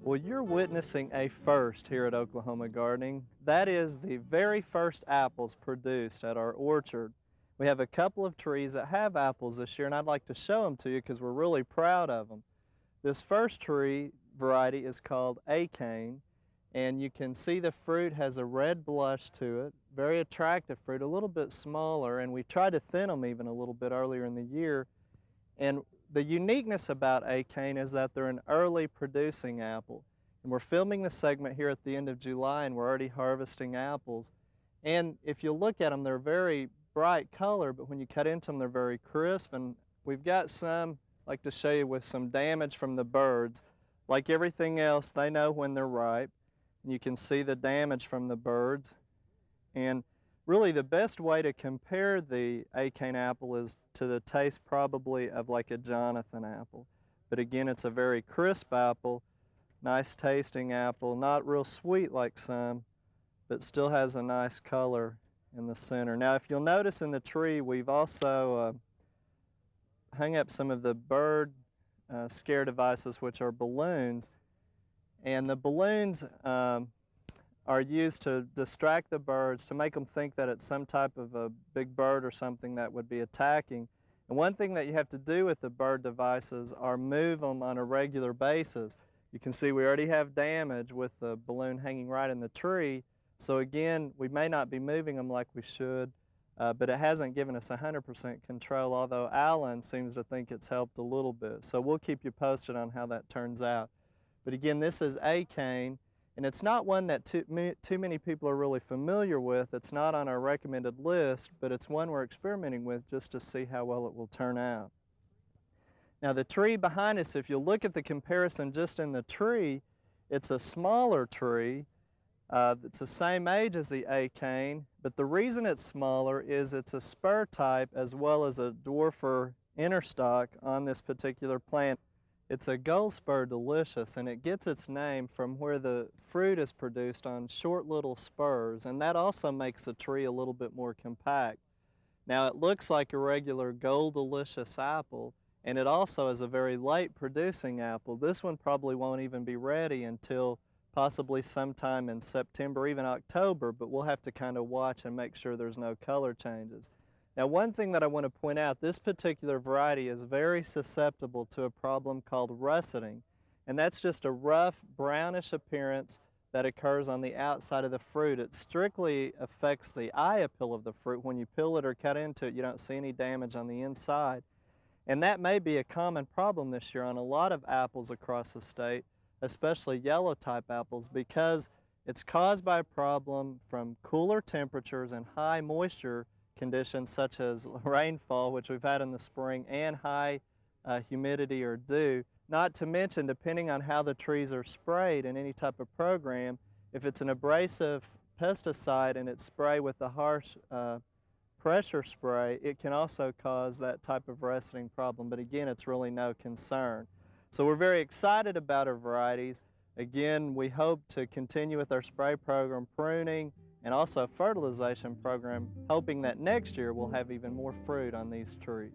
Well, you're witnessing a first here at Oklahoma Gardening. That is the very first apples produced at our orchard. We have a couple of trees that have apples this year, and I'd like to show them to you because we're really proud of them. This first tree variety is called Acane, and you can see the fruit has a red blush to it, very attractive fruit, a little bit smaller, and we tried to thin them even a little bit earlier in the year. And the uniqueness about Acane is that they're an early producing apple. And we're filming this segment here at the end of July and we're already harvesting apples. And if you look at them, they're very bright color, but when you cut into them, they're very crisp. And we've got some, I'd like to show you, with some damage from the birds. Like everything else, they know when they're ripe. And you can see the damage from the birds. And really, the best way to compare the Acane apple is to the taste probably of like a Jonathan apple. But again, it's a very crisp apple, nice tasting apple, not real sweet like some, but still has a nice color in the center. Now, if you'll notice in the tree, we've also hung up some of the bird scare devices, which are balloons. And the balloons are used to distract the birds, to make them think that it's some type of a big bird or something that would be attacking. And one thing that you have to do with the bird devices are move them on a regular basis. You can see we already have damage with the balloon hanging right in the tree. So again, we may not be moving them like we should, but it hasn't given us 100% control, although Alan seems to think it's helped a little bit. So we'll keep you posted on how that turns out. But again, this is Acane. And it's not one that too many people are really familiar with. It's not on our recommended list, but it's one we're experimenting with just to see how well it will turn out. Now the tree behind us, if you look at the comparison just in the tree, it's a smaller tree. It's the same age as the Acane, but the reason it's smaller is it's a spur type as well as a dwarfer interstalk on this particular plant. It's a gold spur delicious, and it gets its name from where the fruit is produced on short little spurs, and that also makes the tree a little bit more compact. Now it looks like a regular gold delicious apple, and it also is a very late producing apple. This one probably won't even be ready until possibly sometime in September, even October, but we'll have to kind of watch and make sure there's no color changes. Now, one thing that I want to point out, this particular variety is very susceptible to a problem called russeting, and that's just a rough brownish appearance that occurs on the outside of the fruit. It strictly affects the eye appeal of the fruit. When you peel it or cut into it, you don't see any damage on the inside. And that may be a common problem this year on a lot of apples across the state, especially yellow type apples, because it's caused by a problem from cooler temperatures and high moisture conditions such as rainfall, which we've had in the spring, and high humidity or dew. Not to mention, depending on how the trees are sprayed in any type of program, if it's an abrasive pesticide and it's sprayed with a harsh pressure spray, it can also cause that type of rusting problem, but again, it's really no concern. So we're very excited about our varieties. Again, we hope to continue with our spray program, pruning, and also a fertilization program, hoping that next year we'll have even more fruit on these trees.